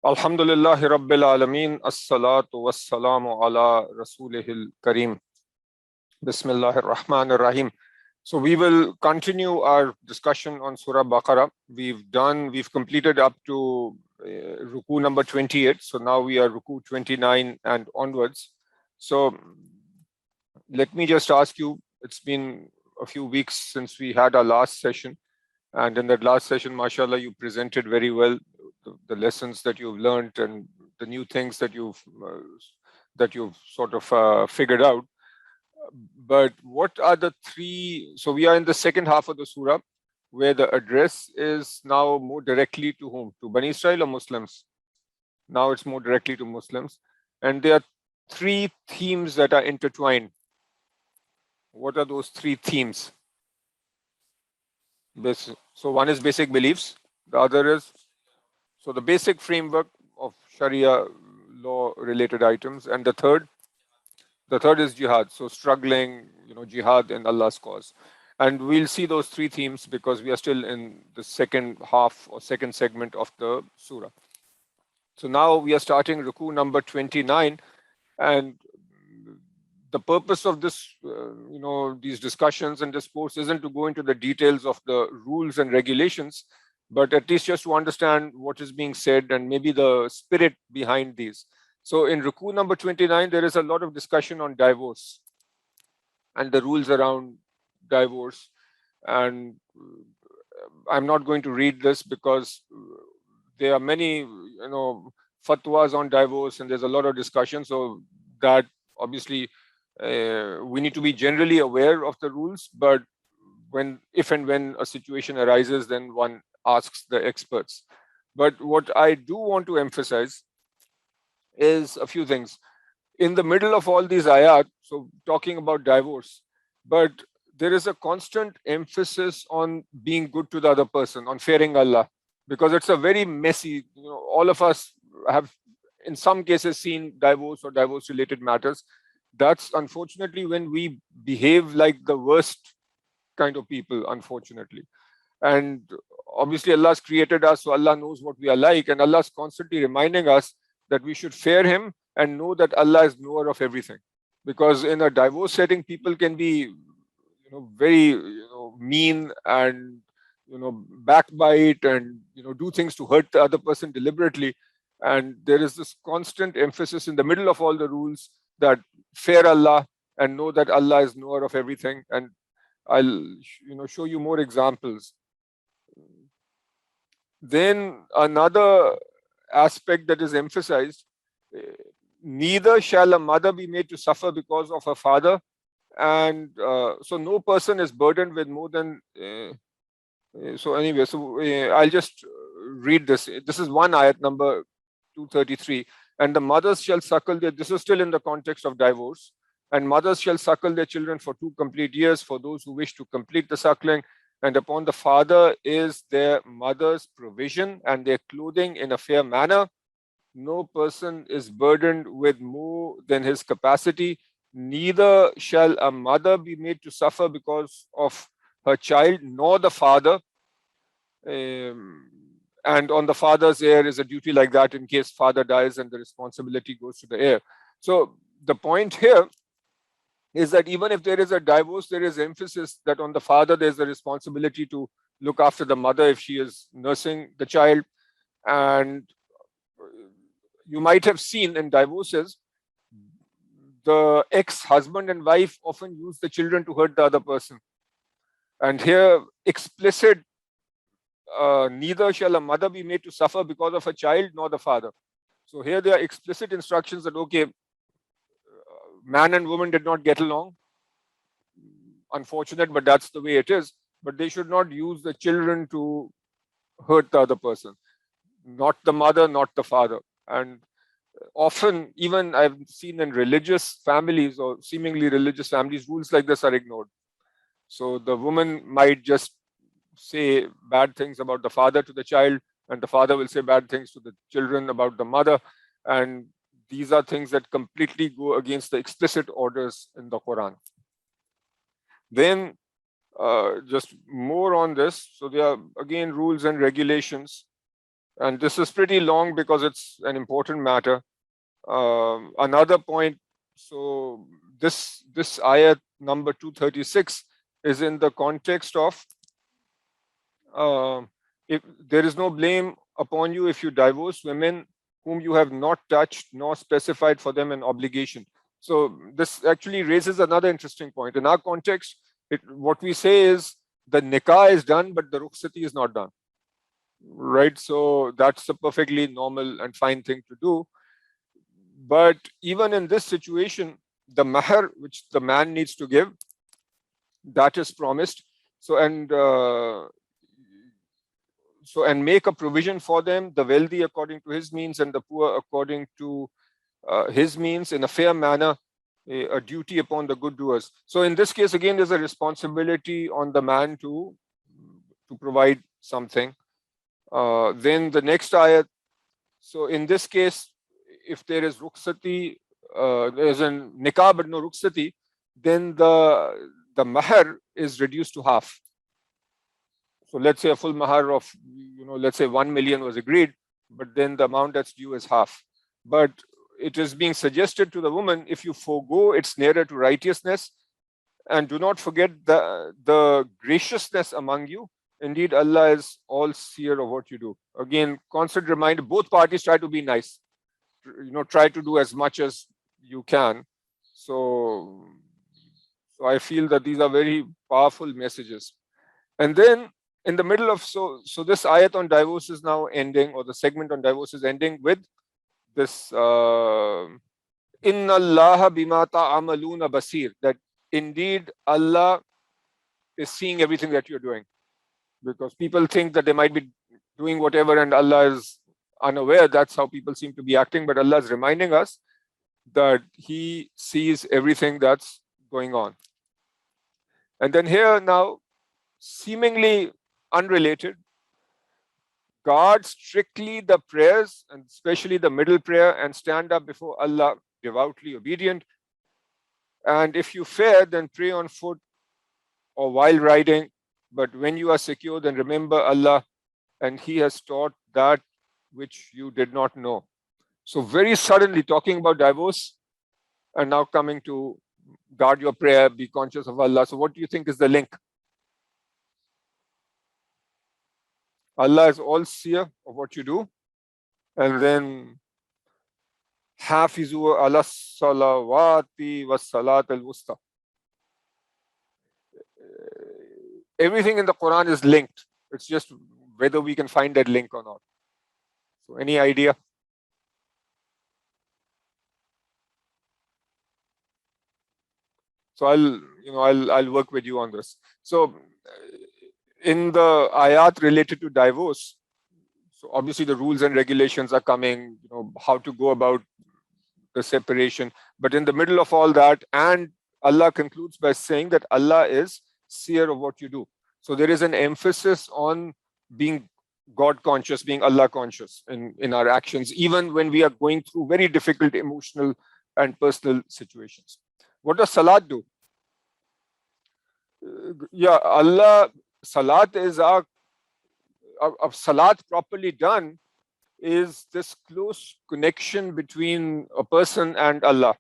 Alhamdulillahi Rabbil Alameen. As-salatu was-salamu ala Rasulihil Kareem. Bismillahir Rahmanir Rahim. So we will continue our discussion on Surah Baqarah. We've completed up to Ruku number 28. So now we are Ruku 29 and onwards. So let me just ask you, it's been a few weeks since we had our last session. And in that last session, mashallah, you presented very well the lessons that you've learned and the new things that you've sort of figured out. But what are the three? So we are in the second half of the surah, where the address is now more directly to whom? To Bani Israel or Muslims? Now it's more directly to Muslims. And there are three themes that are intertwined. What are those three themes? So one is basic beliefs. The other is, so the basic framework of Sharia law related items. And the third is jihad. So struggling, jihad in Allah's cause. And we'll see those three themes because we are still in the second half or second segment of the surah. So now we are starting Ruku number 29. And the purpose of this, these discussions and discourse isn't to go into the details of the rules and regulations, but at least just to understand what is being said and maybe the spirit behind these. So in Ruku number 29, there is a lot of discussion on divorce and the rules around divorce. And I'm not going to read this because there are many, fatwas on divorce and there's a lot of discussion. So that obviously we need to be generally aware of the rules, but if and when a situation arises, then one asks the experts. But what I do want to emphasize is a few things. In the middle of all these ayat, so talking about divorce, but there is a constant emphasis on being good to the other person, on fearing Allah, because it's a very messy, all of us have in some cases seen divorce or divorce related matters. That's unfortunately when we behave like the worst kind of people, unfortunately. And obviously Allah's created us, so Allah knows what we are like, and Allah's constantly reminding us that we should fear Him and know that Allah is knower of everything. Because in a divorce setting, people can be, very, mean and, backbite and, do things to hurt the other person deliberately. And there is this constant emphasis in the middle of all the rules that fear Allah and know that Allah is knower of everything. And I'll, show you more examples. Then another aspect that is emphasized, neither shall a mother be made to suffer because of her father. And so no person is burdened with more than, I'll just read this. This is one ayat number 233. And the mothers shall suckle this is still in the context of divorce. And mothers shall suckle their children for 2 complete years for those who wish to complete the suckling. And upon the father is their mother's provision and their clothing in a fair manner. No person is burdened with more than his capacity. Neither shall a mother be made to suffer because of her child, nor the father. And on the father's heir is a duty like that in case father dies and the responsibility goes to the heir. So the point here is that even if there is a divorce, there is emphasis that on the father there's a responsibility to look after the mother if she is nursing the child. And you might have seen in divorces, the ex-husband and wife often use the children to hurt the other person. And here, explicit, neither shall a mother be made to suffer because of a child nor the father. So here there are explicit instructions that, okay, man and woman did not get along. Unfortunate, but that's the way it is. But they should not use the children to hurt the other person. Not the mother, not the father. And often, even I've seen in religious families or seemingly religious families, rules like this are ignored. So the woman might just say bad things about the father to the child, and the father will say bad things to the children about the mother. And these are things that completely go against the explicit orders in the Quran. Then just more on this. So there are again rules and regulations. And this is pretty long because it's an important matter. Another point, so this ayat number 236 is in the context of if there is no blame upon you if you divorce women whom you have not touched nor specified for them an obligation. So this actually raises another interesting point. In our context, what we say is the nikah is done, but the rukhsati is not done. Right? So that's a perfectly normal and fine thing to do. But even in this situation, the mahar which the man needs to give, that is promised. So and make a provision for them, the wealthy according to his means and the poor according to his means, in a fair manner, a duty upon the good doers. So in this case, again, there's a responsibility on the man to provide something. Then the next ayat. So in this case, if there is rukhsati, there's a nikah but no rukhsati, then the mahar is reduced to half. So let's say a full mahar of, let's say 1 million was agreed, but then the amount that's due is half. But it is being suggested to the woman, if you forego, it's nearer to righteousness. And do not forget the graciousness among you. Indeed, Allah is all seer of what you do. Again, constant reminder, both parties try to be nice. Try to do as much as you can. So I feel that these are very powerful messages. And then in the middle of, so this ayat on divorce is now ending, or the segment on divorce is ending with this Inna Allah bima ta'amaluna basir, that indeed Allah is seeing everything that you're doing. Because people think that they might be doing whatever and Allah is unaware. That's how people seem to be acting. But Allah is reminding us that He sees everything that's going on. And then here now, seemingly unrelated, guard strictly the prayers, and especially the middle prayer, and stand up before Allah devoutly obedient. And if you fare, then pray on foot or while riding. But when you are secure, then remember Allah, and He has taught that which you did not know. So very suddenly talking about divorce, and now coming to guard your prayer, be conscious of Allah. So what do you think is the link? Allah is all seer of what you do. And then Hafizu ala salawati was salat al wusta. Everything in the Quran is linked. It's just whether we can find that link or not. So any idea? So I'll work with you on this. So in the ayat related to divorce, so obviously the rules and regulations are coming, how to go about the separation. But in the middle of all that, and Allah concludes by saying that Allah is seer of what you do. So there is an emphasis on being God conscious, being Allah conscious in our actions, even when we are going through very difficult emotional and personal situations. What does salat do? Yeah, Allah, salat is our salat properly done is this close connection between a person and Allah,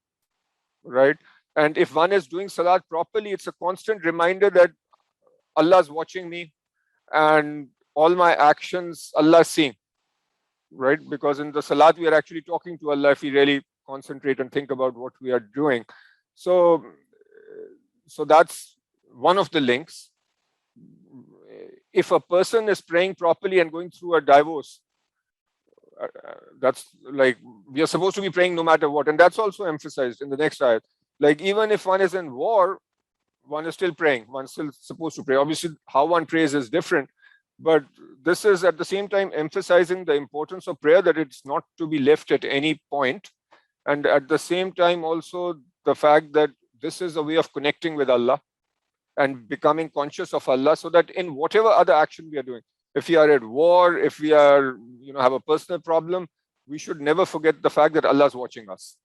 right? And if one is doing salat properly, it's a constant reminder that Allah is watching me and all my actions Allah is seeing, right? Because in the salat, we are actually talking to Allah if we really concentrate and think about what we are doing. So that's one of the links. If a person is praying properly and going through a divorce, that's like we are supposed to be praying no matter what, and that's also emphasized in the next ayat. Like even if one is in war, one is still praying. One's still supposed to pray. Obviously, how one prays is different, but this is at the same time emphasizing the importance of prayer, that it's not to be left at any point, and at the same time also the fact that this is a way of connecting with Allah and becoming conscious of Allah, so that in whatever other action we are doing, if we are at war, if we are, have a personal problem, we should never forget the fact that Allah is watching us.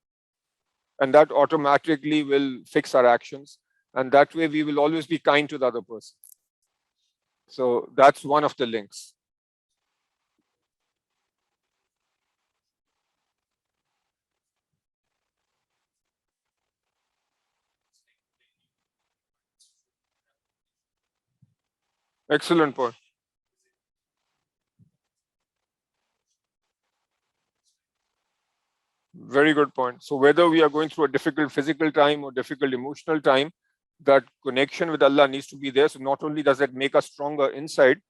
And that automatically will fix our actions. And that way we will always be kind to the other person. So that's one of the links. Excellent point. Very good point. So whether we are going through a difficult physical time or difficult emotional time, that connection with Allah needs to be there. So not only does it make us stronger inside,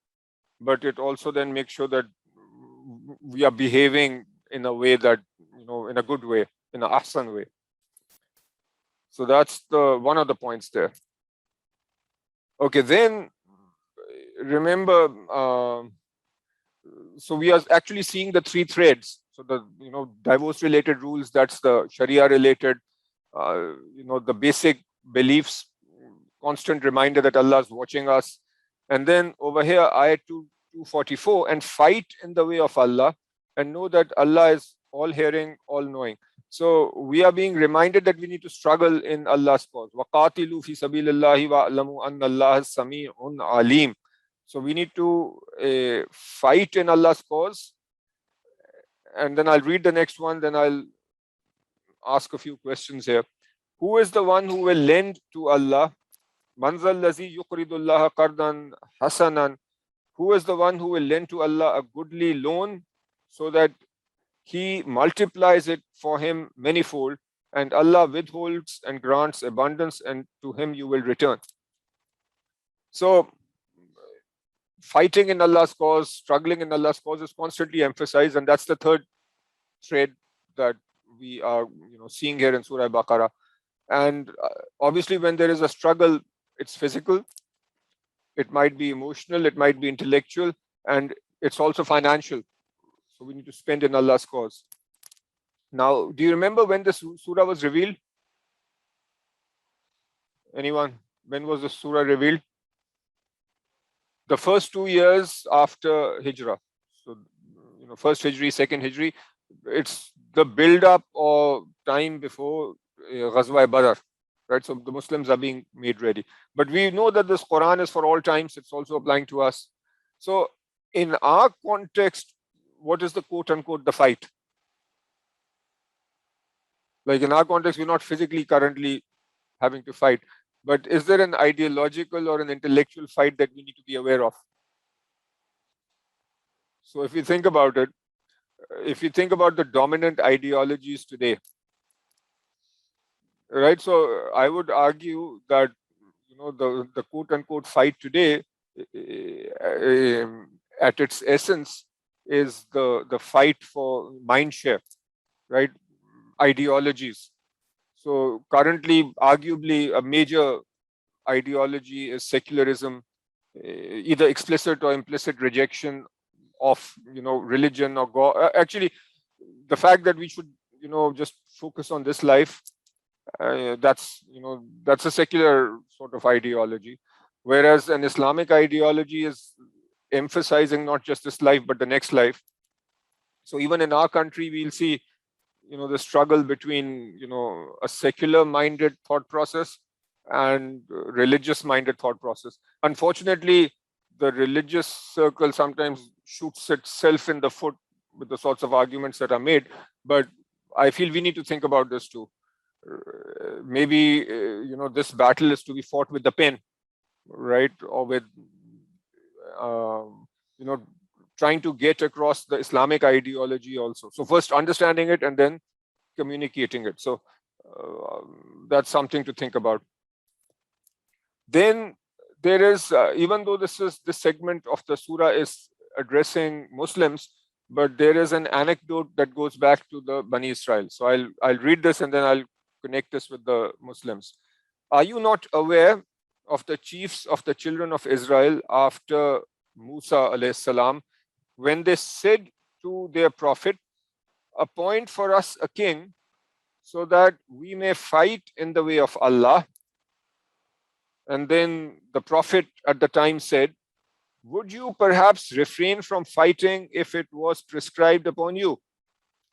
but it also then makes sure that we are behaving in a way that, in a good way, in an ahsan way. So that's the one of the points there. Okay, then remember, so we are actually seeing the three threads. So the divorce related rules, that's the Sharia related, the basic beliefs, constant reminder that Allah is watching us. And then over here, ayat 244, and fight in the way of Allah and know that Allah is all hearing, all knowing. So we are being reminded that we need to struggle in Allah's cause. وَقَاتِلُوا فِي سَبِيلِ اللَّهِ وَأَعْلَمُوا أَنَّ اللَّهَ سَمِيعٌ عَلِيمٌ. So we need to fight in Allah's cause. And then I'll read the next one, then I'll ask a few questions here. Who is the one who will lend to Allah? Manzal lazi yuqridullah qardan hasanan. Who is the one who will lend to Allah a goodly loan so that He multiplies it for him manifold, and Allah withholds and grants abundance, and to Him you will return. So fighting in Allah's cause, struggling in Allah's cause is constantly emphasized, and that's the third thread that we are seeing here in Surah Baqarah. And obviously when there is a struggle, it's physical, it might be emotional, it might be intellectual, and it's also financial. So we need to spend in Allah's cause. Now, do you remember when the surah was revealed? Anyone? When was the surah revealed? The first 2 years after Hijrah. So, first Hijri, second Hijri, it's the build-up or time before Ghazwa Badr, right? So the Muslims are being made ready. But we know that this Quran is for all times. It's also applying to us. So in our context, what is the quote-unquote the fight? Like in our context, we're not physically currently having to fight. But is there an ideological or an intellectual fight that we need to be aware of? So if you think about it, if you think about the dominant ideologies today, right? So I would argue that the quote-unquote fight today, at its essence, is the fight for mind share, right? Ideologies. So currently, arguably, a major ideology is secularism, either explicit or implicit rejection of religion or God. Actually, the fact that we should just focus on this life, that's a secular sort of ideology, whereas an Islamic ideology is emphasizing not just this life but the next life. So even in our country, we'll see the struggle between a secular minded thought process and religious minded thought process. Unfortunately, the religious circle sometimes shoots itself in the foot with the sorts of arguments that are made, but I feel we need to think about this too. Maybe this battle is to be fought with the pen, right? Or with trying to get across the Islamic ideology also. So first understanding it and then communicating it. So that's something to think about. Then there is, even though this segment of the surah is addressing Muslims, but there is an anecdote that goes back to the Bani Israel. So I'll read this and then I'll connect this with the Muslims. Are you not aware of the chiefs of the children of Israel after Musa alayhi salam, when they said to their prophet, appoint for us a king so that we may fight in the way of Allah? And then the prophet at the time said, would you perhaps refrain from fighting if it was prescribed upon you?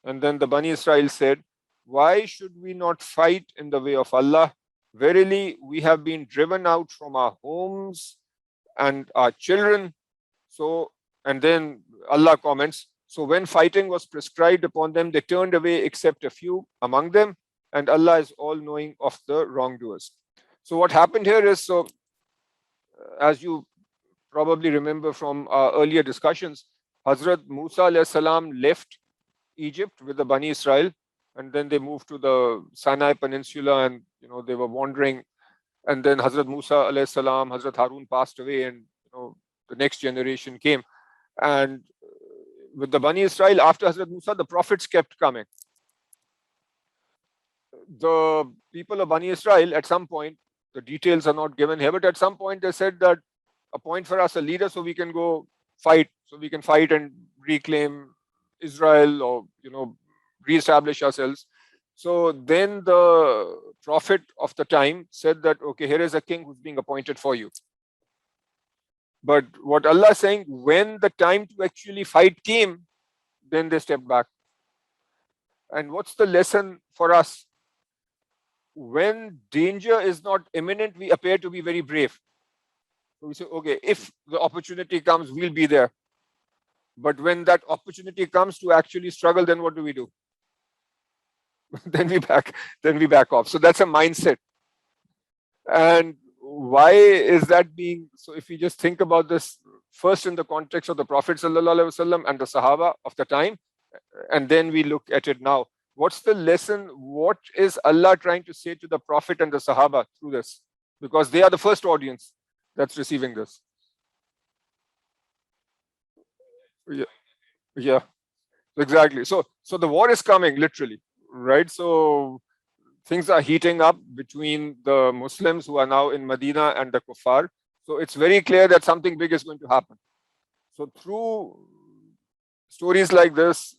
And then the Bani Israel said, why should we not fight in the way of Allah? Verily, we have been driven out from our homes and our children. So, and then Allah comments, so when fighting was prescribed upon them, they turned away except a few among them, and Allah is all knowing of the wrongdoers. So what happened here is, so as you probably remember from our earlier discussions, Hazrat Musa alayhi salam left Egypt with the Bani Israel, and then they moved to the Sinai Peninsula, and they were wandering. And then Hazrat Musa alayhi salam, Hazrat Harun passed away, and the next generation came. And with the Bani Israel, after Hazrat Musa, the prophets kept coming. The people of Bani Israel, at some point, the details are not given here, but at some point they said that appoint for us a leader so we can go fight, so we can fight and reclaim Israel, or reestablish ourselves. So then the prophet of the time said that, okay, here is a king who's being appointed for you. But what Allah is saying, when the time to actually fight came, then they stepped back. And what's the lesson for us? When danger is not imminent, we appear to be very brave. So we say, okay, if the opportunity comes, we'll be there. But when that opportunity comes to actually struggle, then what do? then we back off. So that's a mindset. And why is that being so? If we just think about this first in the context of the Prophet ﷺ and the Sahaba of the time, and then we look at it now. What's the lesson? What is Allah trying to say to the Prophet and the Sahaba through this? Because they are the first audience that's receiving this. Yeah, exactly. So the war is coming, literally, right? So things are heating up between the Muslims who are now in Medina and the Kuffar. So it's very clear that something big is going to happen. So through stories like this,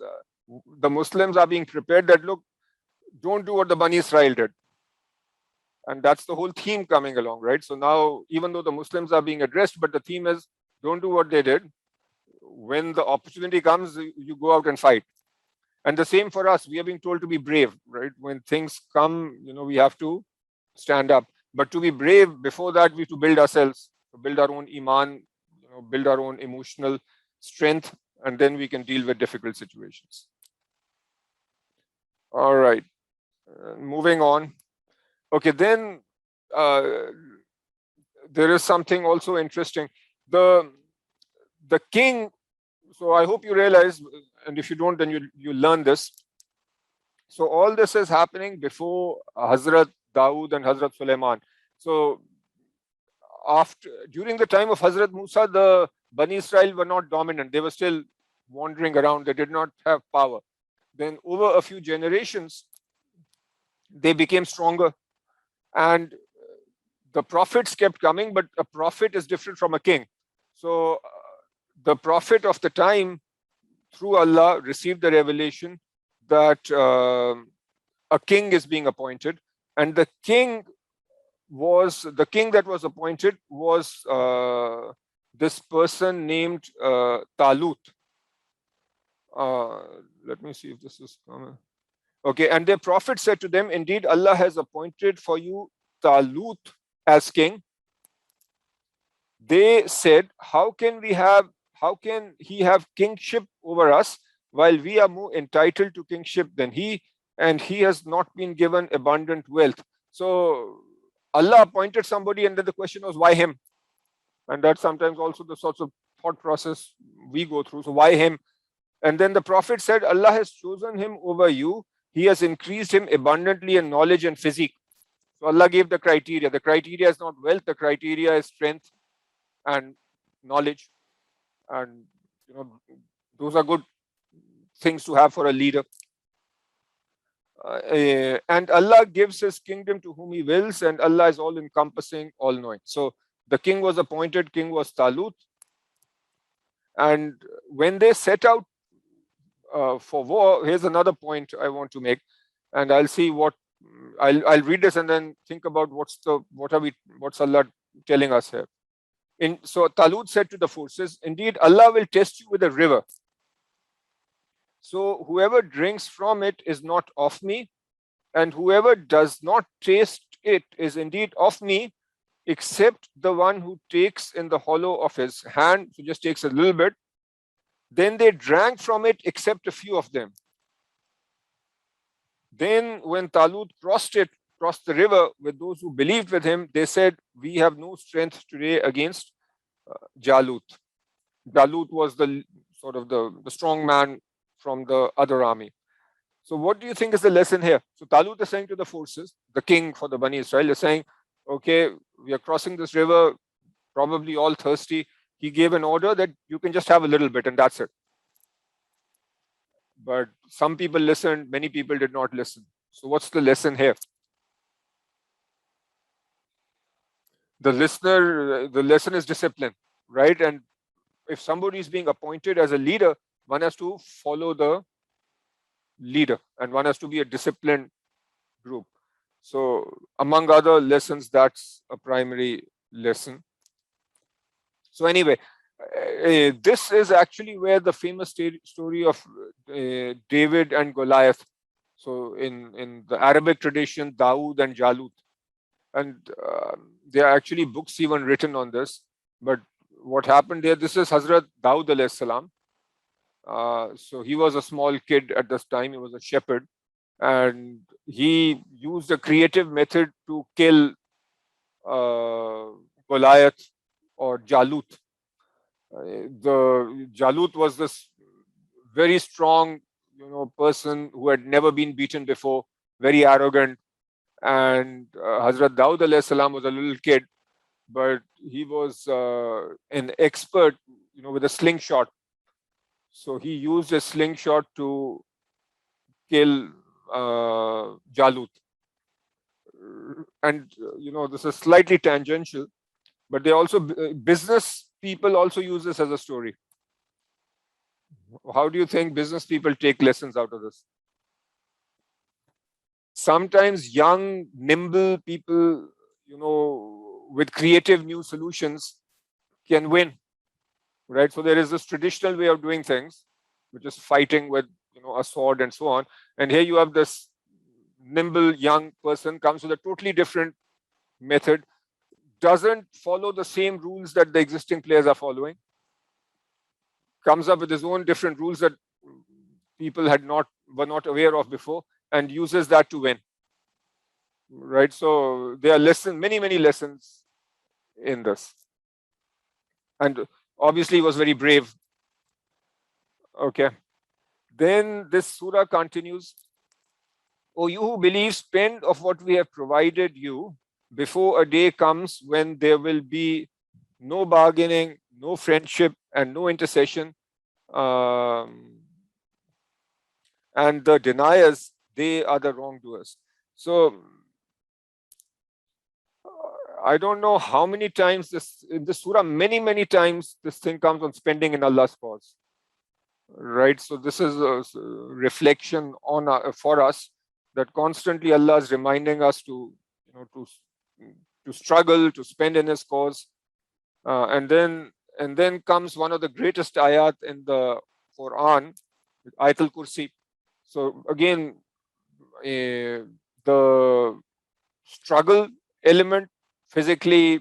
the Muslims are being prepared that, look, don't do what the Bani Israel did. And that's the whole theme coming along, right? So now, even though the Muslims are being addressed, but the theme is, don't do what they did. When the opportunity comes, you go out and fight. And the same for us. We are being told to be brave, right? When things come, we have to stand up. But to be brave, before that, we have to build ourselves, to build our own iman, build our own emotional strength, and then we can deal with difficult situations. All right. Moving on. Okay, then there is something also interesting. The king, so I hope you realize, and if you don't, then you learn this. So all this is happening before Hazrat Dawood and Hazrat Sulaiman. So during the time of Hazrat Musa, the Bani Israel were not dominant. They were still wandering around. They did not have power. Then over a few generations, they became stronger. And the prophets kept coming, but a prophet is different from a king. So the prophet of the time, through Allah, received the revelation that a king is being appointed, and the king that was appointed was this person named Talut. Let me see if this is coming. Okay, and their prophet said to them, indeed, Allah has appointed for you Talut as king. They said, how can he have kingship over us while we are more entitled to kingship than he, and he has not been given abundant wealth? So Allah appointed somebody, and then the question was, why him? And that's sometimes also the sorts of thought process we go through. So why him? And then the prophet said, Allah has chosen him over you. He has increased him abundantly in knowledge and physique. So Allah gave the criteria. The criteria is not wealth. The criteria is strength and knowledge. And those are good things to have for a leader. And Allah gives his kingdom to whom he wills, and Allah is all encompassing, all knowing. So the king was appointed, king was Talut. And when they set out for war, here's another point I want to make, and I'll see what I'll read this and then think about what's Allah telling us here. So Talut said to the forces, indeed, Allah will test you with a river. So whoever drinks from it is not of me, and whoever does not taste it is indeed of me, except the one who takes in the hollow of his hand, so just takes a little bit. Then they drank from it, except a few of them. Then when Talut crossed the river with those who believed with him, they said, we have no strength today against Jalut. Jalut was the sort of the strong man from the other army. So what do you think is the lesson here? So Talut is saying to the forces, the king for the Bani Israel is saying, okay, we are crossing this river, probably all thirsty. He gave an order that you can just have a little bit and that's it. But some people listened, many people did not listen. So what's the lesson here? The lesson is discipline, right? And if somebody is being appointed as a leader, one has to follow the leader and one has to be a disciplined group. So among other lessons, that's a primary lesson. So anyway, this is actually where the famous story of David and Goliath. So in the Arabic tradition, Dawood and Jalut, and there are actually books even written on this. But what happened there? This is Hazrat Dawood alayhi salam. So he was a small kid at this time. He was a shepherd, and he used a creative method to kill Goliath or Jalut. The Jalut was this very strong, person who had never been beaten before, very arrogant. And Hazrat Dawood alayhi salam was a little kid, but he was an expert, with a slingshot. So he used a slingshot to kill Jalut. And this is slightly tangential, but they also business people also use this as a story. How do you think business people take lessons out of this? Sometimes young, nimble people, with creative new solutions can win, right? So there is this traditional way of doing things, which is fighting with, a sword and so on. And here you have this nimble young person comes with a totally different method, doesn't follow the same rules that the existing players are following, comes up with his own different rules that people were not aware of before, and uses that to win. Right? So there are many lessons in this. And obviously he was very brave. Okay. Then this surah continues. O you who believe, spend of what we have provided you before a day comes when there will be no bargaining, no friendship, and no intercession. And the deniers, they are the wrongdoers. So I don't know how many times in this surah, many times this thing comes on spending in Allah's cause. Right? So this is a reflection on for us that constantly Allah is reminding us to struggle, to spend in His cause. And then comes one of the greatest ayat in the Quran, Ayatul Kursi. So again, the struggle element, physically,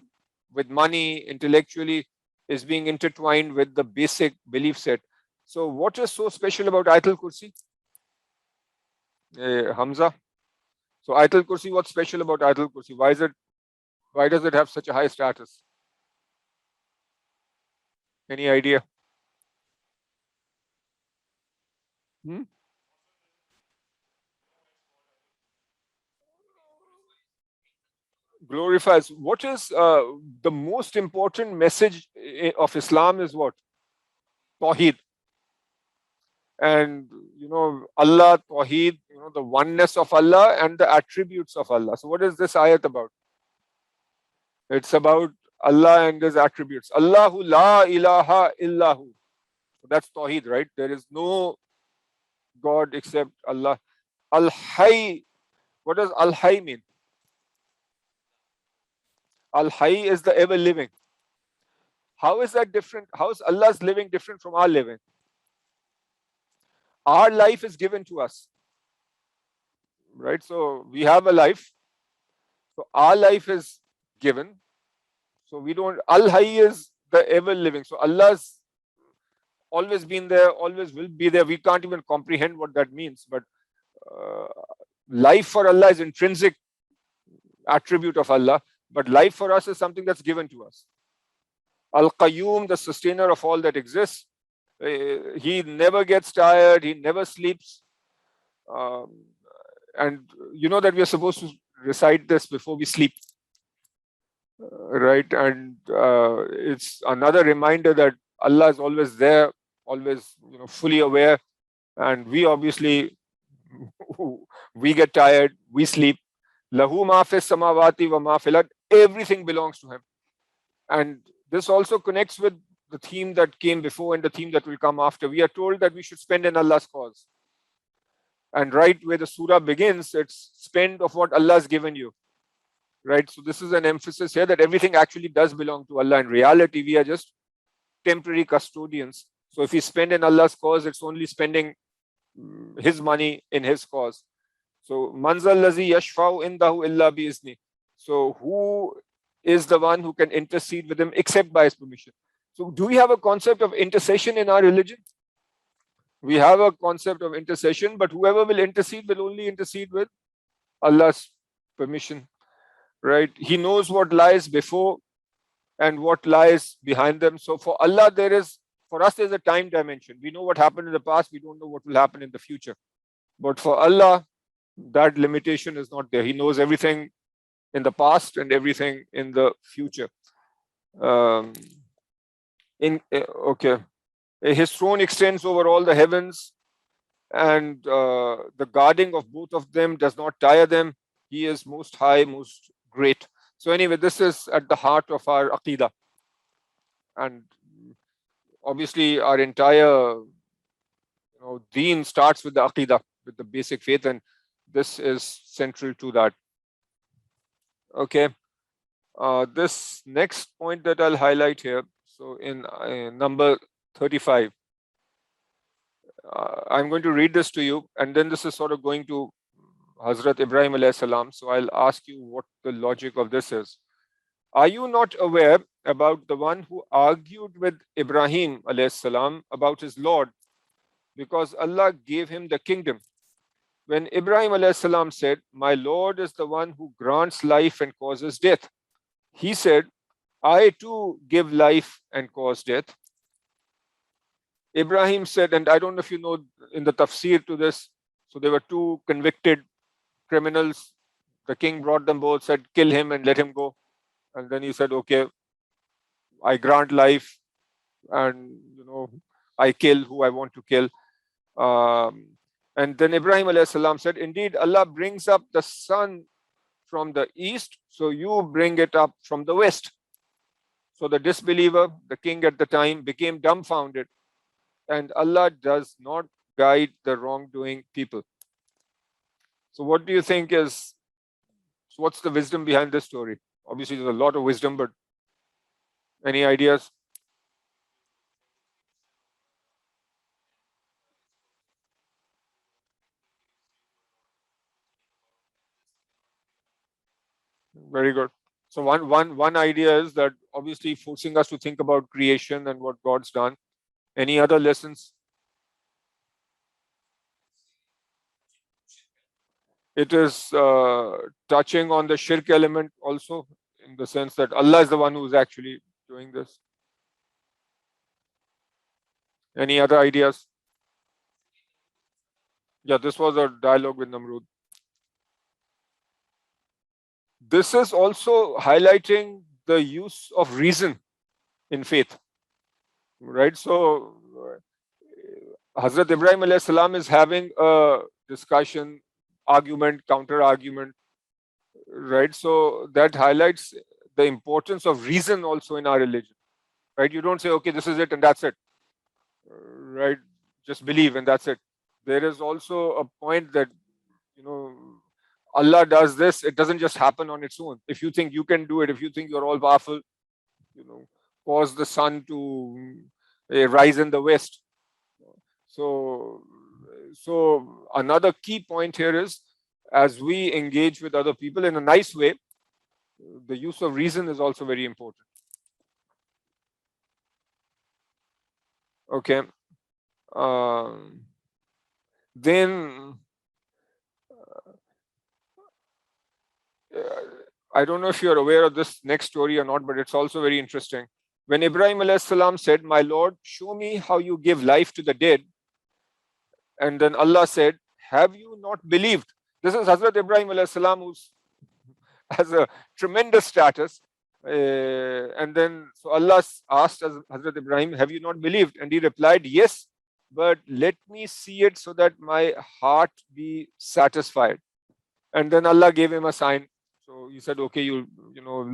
with money, intellectually, is being intertwined with the basic belief set. So what is so special about Ayatul Kursi? Hamza? So Ayatul Kursi, what's special about Ayatul Kursi? Why does it have such a high status? Any idea? Glorifies. What is the most important message of Islam is what? Tawheed. And Allah, Tawheed, the oneness of Allah and the attributes of Allah. So what is this ayat about? It's about Allah and His attributes. Allahu la ilaha illahu. So that's Tawheed, right? There is no God except Allah. Al-Hayy. What does Al-Hayy mean? Al-Hayy is the ever living. How is that different? How is Allah's living different from our living? Our life is given to us, right? So we have a life. So our life is given. So we don't. Al-Hayy is the ever living. So Allah's always been there, always will be there. We can't even comprehend what that means. But life for Allah is intrinsic attribute of Allah. But life for us is something that's given to us. Al-Qayyum, the sustainer of all that exists. He never gets tired, he never sleeps. And you know that we are supposed to recite this before we sleep, right? And it's another reminder that Allah is always there, always, fully aware. And we obviously, we get tired, we sleep. Lahu ma fis samawati wa ma fil ard. Everything belongs to him. And this also connects with the theme that came before and the theme that will come after. We are told that we should spend in Allah's cause. And right where the surah begins, it's spend of what Allah has given you. Right? So this is an emphasis here that everything actually does belong to Allah. In reality, we are just temporary custodians. So if we spend in Allah's cause, it's only spending His money in His cause. So manzal lazi yashfa'u indahu illa bi izni. So who is the one who can intercede with him except by his permission? So do we have a concept of intercession in our religion? We have a concept of intercession, but whoever will intercede will only intercede with Allah's permission, right? He knows what lies before and what lies behind them. So for Allah, for us, there's a time dimension. We know what happened in the past. We don't know what will happen in the future. But for Allah, that limitation is not there. He knows everything in the past and everything in the future. Okay. His throne extends over all the heavens, and the guarding of both of them does not tire them. He is most high, most great. So anyway, this is at the heart of our Aqidah. And obviously our entire deen starts with the Aqidah, with the basic faith, and this is central to that. Okay. This next point that I'll highlight here, so in number 35, I'm going to read this to you, and then this is sort of going to Hazrat Ibrahim alayhi salam. So I'll ask you what the logic of this is. Are you not aware about the one who argued with Ibrahim alayhi salam about his Lord, because Allah gave him the kingdom? When Ibrahim alayhi salam said, "My Lord is the one who grants life and causes death," he said, "I too give life and cause death." Ibrahim said, and I don't know if you know in the tafsir to this, so there were two convicted criminals. The king brought them both, said, "Kill him and let him go." And then he said, "Okay, I grant life, and I kill who I want to kill." And then Ibrahim alayhi salam said, "Indeed, Allah brings up the sun from the east, so you bring it up from the west." So the disbeliever, the king at the time, became dumbfounded, and Allah does not guide the wrongdoing people. So what do you think what's the wisdom behind this story? Obviously, there's a lot of wisdom, but any ideas? Very good. So one idea is that obviously forcing us to think about creation and what God's done. Any other lessons? It is touching on the shirk element also, in the sense that Allah is the one who is actually doing this. Any other ideas? Yeah, this was a dialogue with Namrud. This is also highlighting the use of reason in faith, right? So Hazrat Ibrahim alayhi salam is having a discussion, argument, counter argument, right? So that highlights the importance of reason also in our religion, right? You don't say, "Okay, this is it and that's it," right? Just believe and that's it. There is also a point that Allah does this. It doesn't just happen on its own. If you think you can do it, if you think you're all powerful, cause the sun to rise in the west. So another key point here is, as we engage with other people in a nice way, the use of reason is also very important. Okay. Then I don't know if you're aware of this next story or not, but it's also very interesting. When Ibrahim alayhi salam said, "My Lord, show me how you give life to the dead," and then Allah said, "Have you not believed?" This is Hazrat Ibrahim alayhi salam, who has a tremendous status. And then so Allah asked Hazrat Ibrahim, "Have you not believed?" And he replied, "Yes, but let me see it so that my heart be satisfied." And then Allah gave him a sign. So he said, "Okay, you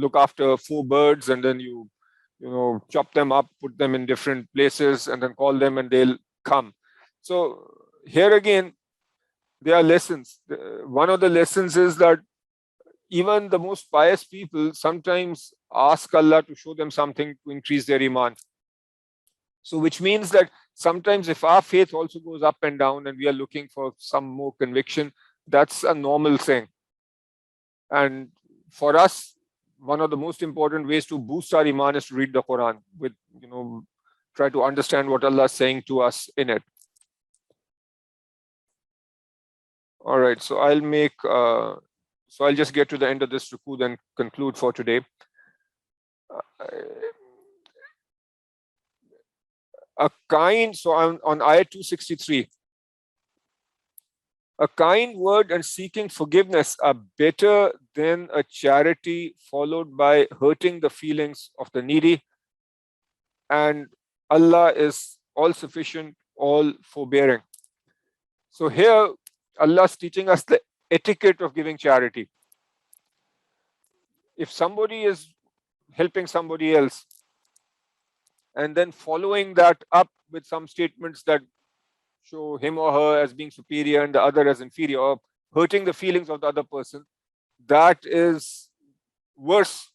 look after 4 birds, and then you chop them up, put them in different places, and then call them, and they'll come." So here again, there are lessons. One of the lessons is that even the most pious people sometimes ask Allah to show them something to increase their iman. So which means that sometimes if our faith also goes up and down and we are looking for some more conviction, that's a normal thing. And for us, one of the most important ways to boost our iman is to read the Quran, with try to understand what Allah is saying to us in it. All right, so I'll just get to the end of this ruku, then conclude for today. So on ayat 263, a kind word and seeking forgiveness are better than a charity followed by hurting the feelings of the needy. And Allah is all sufficient, all forbearing. So here, Allah is teaching us the etiquette of giving charity. If somebody is helping somebody else and then following that up with some statements that show him or her as being superior and the other as inferior, or hurting the feelings of the other person, that is worse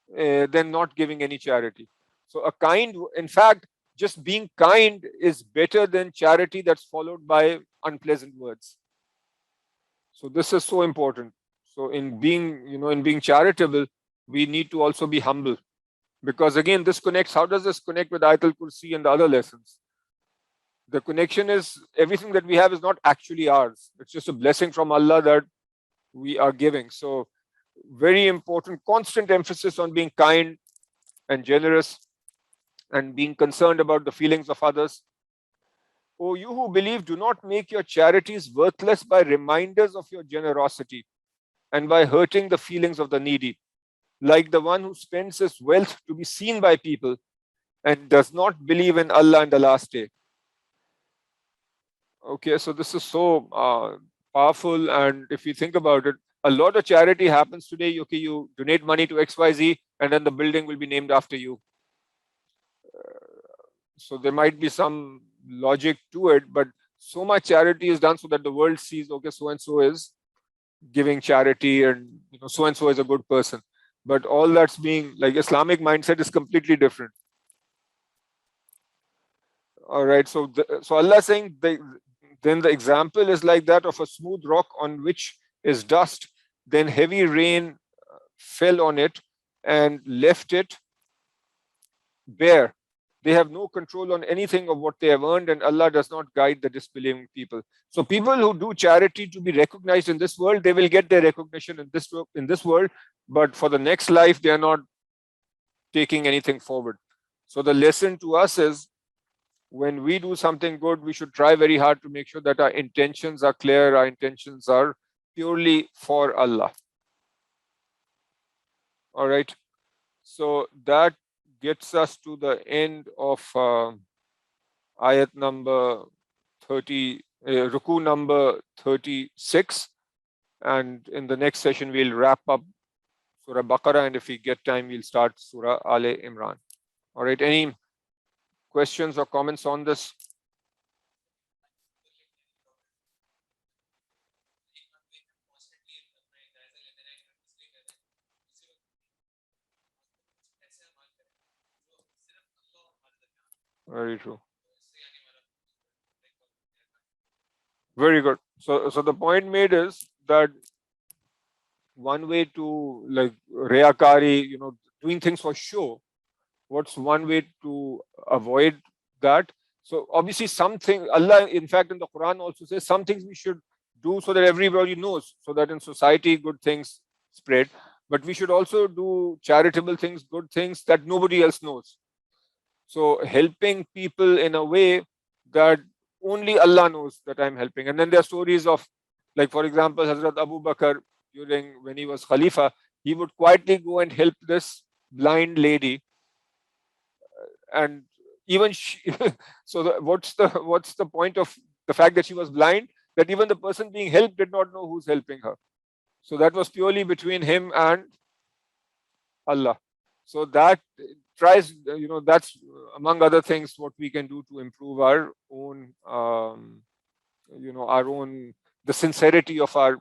than not giving any charity. So in fact, just being kind is better than charity that's followed by unpleasant words. So this is so important. So in being charitable, we need to also be humble, because again, this connects. How does this connect with Ayatul Kursi and the other lessons? The connection is everything that we have is not actually ours. It's just a blessing from Allah that we are giving. So very important, constant emphasis on being kind and generous and being concerned about the feelings of others. "O you who believe, do not make your charities worthless by reminders of your generosity and by hurting the feelings of the needy, like the one who spends his wealth to be seen by people and does not believe in Allah and the last day." Okay, so this is so powerful. And if you think about it, a lot of charity happens today. Okay, you donate money to XYZ, and then the building will be named after you. So there might be some logic to it, but so much charity is done so that the world sees, okay, so and so is giving charity, and so and so is a good person. But all that's being, like, Islamic mindset is completely different. All right, so Allah is saying then the example is like that of a smooth rock on which is dust. Then heavy rain fell on it and left it bare. They have no control on anything of what they have earned, and Allah does not guide the disbelieving people. So people who do charity to be recognized in this world, they will get their recognition in this world, but for the next life, they are not taking anything forward. So the lesson to us is, when we do something good, we should try very hard to make sure that our intentions are clear, our intentions are purely for Allah. All right. So that gets us to the end of ayat number 30, ruku number 36. And in the next session, we'll wrap up Surah Baqarah, and if we get time, we'll start Surah Al Imran. All right. Any questions or comments on this? Very true. Very good. So the point made is that one way to, like, reyakari, doing things for show, what's one way to avoid that? So obviously something, Allah in fact in the Quran also says some things we should do so that everybody knows, so that in society good things spread. But we should also do charitable things, good things that nobody else knows. So helping people in a way that only Allah knows that I'm helping. And then there are stories of, like for example, Hazrat Abu Bakr, during when he was Khalifa, he would quietly go and help this blind lady, and even she, so what's the point of the fact that she was blind, that even the person being helped did not know who's helping her. So that was purely between him and Allah. So that tries, that's among other things what we can do to improve our own, our own, the sincerity of our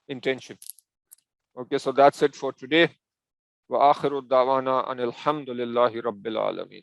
intention. Okay, so that's it for today. Wa akhiru da'wana anil hamdulillahi rabbil alameen.